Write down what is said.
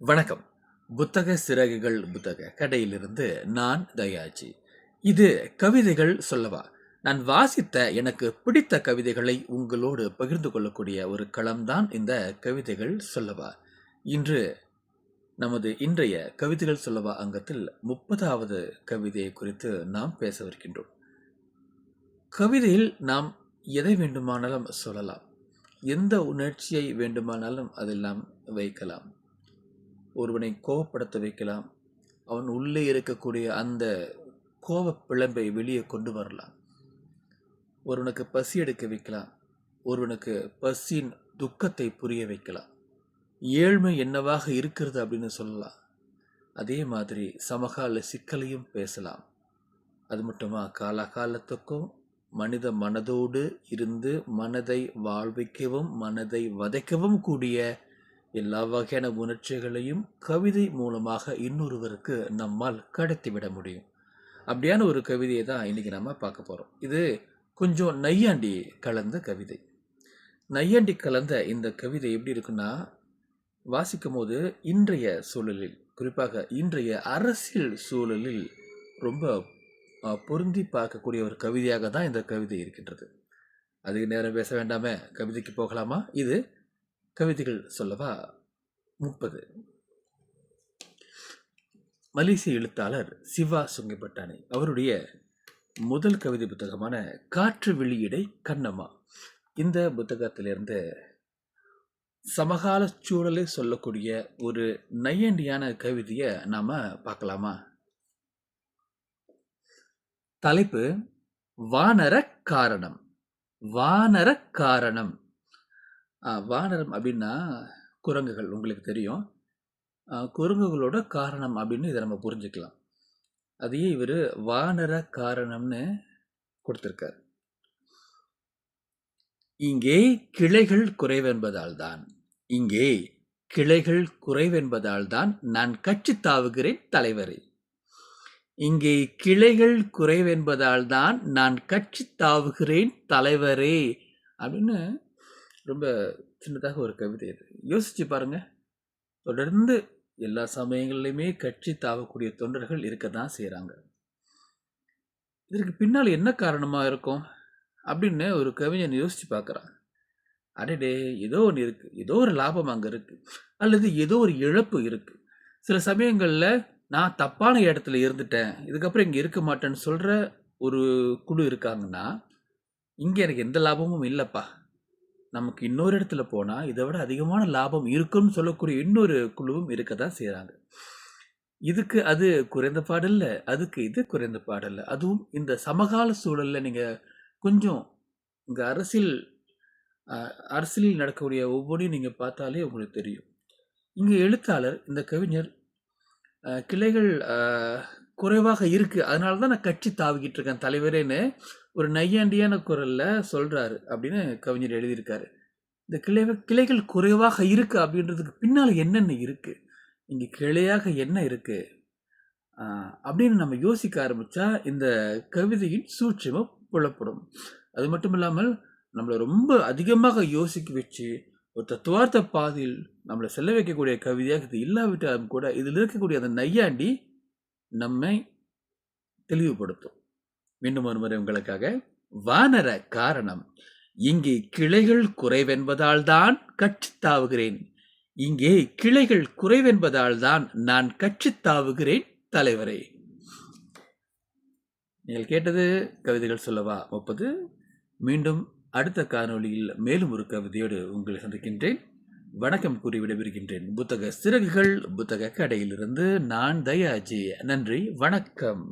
வணக்கம். புத்தக சிறகுகள் புத்தக கடையிலிருந்து நான் தயாஜி. இது கவிதைகள் சொல்லவா? நான் வாசித்த எனக்கு பிடித்த கவிதைகளை உங்களோடு பகிர்ந்து கொள்ளக்கூடிய ஒரு களம்தான் இந்த கவிதைகள் சொல்லவா. இன்று நமது இன்றைய கவிதைகள் சொல்லவா அங்கத்தில் 30வது கவிதையை குறித்து நாம் பேசவிருக்கின்றோம். கவிதையில் நாம் எதை வேண்டுமானாலும் சொல்லலாம். எந்த உணர்ச்சியை வேண்டுமானாலும் அதில் நாம் வைக்கலாம். ஒருவனை கோபப்படுத்த வைக்கலாம். அவன் உள்ளே இருக்கக்கூடிய அந்த கோபப் பிழம்பை வெளியே கொண்டு வரலாம். ஒருவனுக்கு பசி எடுக்க வைக்கலாம். ஒருவனுக்கு பசியின் துக்கத்தை புரிய வைக்கலாம். ஏழ்மை என்னவாக இருக்கிறது அப்படின்னு சொல்லலாம். அதே மாதிரி சமகால சிக்கலையும் பேசலாம். அது மட்டுமா, காலகாலத்துக்கும் மனித மனதோடு இருந்து மனதை வாழ்விக்கவும் மனதை வதைக்கவும் கூடிய எல்லா வகையான உணர்ச்சிகளையும் கவிதை மூலமாக இன்னொருவருக்கு நம்மால் கடத்திவிட முடியும். அப்படியான ஒரு கவிதையை தான் இன்னைக்கு நம்ம பார்க்க போகிறோம். இது கொஞ்சம் நையாண்டி கலந்த கவிதை. நையாண்டி கலந்த இந்த கவிதை எப்படி இருக்குன்னா, வாசிக்கும் போது இன்றைய சூழலில், குறிப்பாக இன்றைய அரசியல் சூழலில் ரொம்ப பொருந்தி பார்க்கக்கூடிய ஒரு கவிதையாக தான் இந்த கவிதை இருக்கின்றது. அதிக நேரம் பேச வேண்டாமே, கவிதைக்கு போகலாமா? இது கவிதைகள் சொல்லவா 30. மலேசிய எழுத்தாளர் சிவா சுங்கைப்பட்டானை அவருடைய முதல் கவிதை புத்தகமான காற்று வெளியிடை கண்ணம்மா, இந்த புத்தகத்திலிருந்து சமகால சூழலை சொல்லக்கூடிய ஒரு நையாண்டியான கவிதையை நாம பார்க்கலாமா? தலைப்பு வானர காரணம். வானர காரணம். வானரம் அப்படின்னா குரங்குகள், உங்களுக்கு தெரியும். குரங்குகளோட காரணம் அப்படின்னு இதை நம்ம புரிஞ்சுக்கலாம். அதையே இவர் வானர காரணம்னு கொடுத்திருக்கார். இங்கே கிளைகள் குறைவென்பதால் தான், இங்கே கிளைகள் குறைவென்பதால் தான் நான் கட்சி தாவுகிறேன் தலைவரே. இங்கே கிளைகள் குறைவென்பதால் தான் நான் கட்சி தாவுகிறேன் தலைவரே அப்படின்னு ரொம்ப சின்னதாக ஒரு கவிதை. இது யோசிச்சு பாருங்க. தொடர்ந்து எல்லா சமயங்கள்லையுமே கட்சி தாவக்கூடிய தொண்டர்கள் இருக்க தான் செய்கிறாங்க. இதற்கு பின்னால் என்ன காரணமாக இருக்கும் அப்படின்னு ஒரு கவிஞன் யோசிச்சு பார்க்குறான். அடடே, ஏதோ ஒன்று இருக்குது, ஏதோ ஒரு லாபம் அங்கே இருக்குது, அல்லது ஏதோ ஒரு இழப்பு இருக்குது. சில சமயங்களில் நான் தப்பான இடத்துல இருந்துட்டேன், இதுக்கப்புறம் இங்கே இருக்க மாட்டேன்னு சொல்கிற ஒரு குழு இருக்காங்கன்னா, இங்கே எனக்கு எந்த லாபமும் இல்லைப்பா, நமக்கு இன்னொரு இடத்துல போனால் இதை விட அதிகமான லாபம் இருக்கும்னு சொல்லக்கூடிய இன்னொரு குழுவும் இருக்க தான் செய்கிறாங்க. இதுக்கு அது குறைந்த பாடல்ல, அதுக்கு இது குறைந்த பாடல்ல. அதுவும் இந்த சமகால சூழலில் நீங்கள் கொஞ்சம் இங்கே அரசியலில் நடக்கக்கூடிய ஒவ்வொன்றையும் நீங்கள் பார்த்தாலே உங்களுக்கு தெரியும். இங்கே எழுத்தாளர், இந்த கவிஞர், கிளைகள் குறைவாக இருக்குது, அதனால தான் நான் கட்சி தாவிக்கிட்டு இருக்கேன் தலைவரேன்னு ஒரு நையாண்டியான குரலில் சொல்கிறாரு அப்படின்னு கவிஞர் எழுதியிருக்காரு. இந்த கிளைகள் குறைவாக இருக்குது அப்படின்றதுக்கு பின்னால் என்னென்ன இருக்குது, இங்கே கிளையாக என்ன இருக்குது அப்படின்னு நம்ம யோசிக்க ஆரம்பித்தா இந்த கவிதையின் சூட்சமும் புலப்படும். அது மட்டும் இல்லாமல் நம்மளை ரொம்ப அதிகமாக யோசிக்க வச்சு ஒரு தத்துவார்த்த பாதையில் நம்மளை செல்ல வைக்கக்கூடிய கவிதையாக இது இல்லாவிட்டாலும் கூட இதில் இருக்கக்கூடிய அந்த நையாண்டி நம்மை தெளிவுபடுத்தும். மீண்டும் ஒரு முறை உங்களுக்காக. வானர காரணம். இங்கே கிளைகள் குறைவென்பதால் தான் கட்சி தாவுகிறேன். இங்கே கிளைகள் குறைவென்பதால் தான் நான் கட்சி தாவுகிறேன் தலைவரே. நீங்கள் கேட்டது கவிதைகள் சொல்லவா 30. மீண்டும் அடுத்த காணொளியில் மேலும் ஒரு கவிதையோடு உங்களை சந்திக்கின்றேன். வணக்கம் கூறி விடைபெறுகின்றேன். புத்தக சிறகுகள் புத்தக கடையிலிருந்து நான் தயாஜி. நன்றி, வணக்கம்.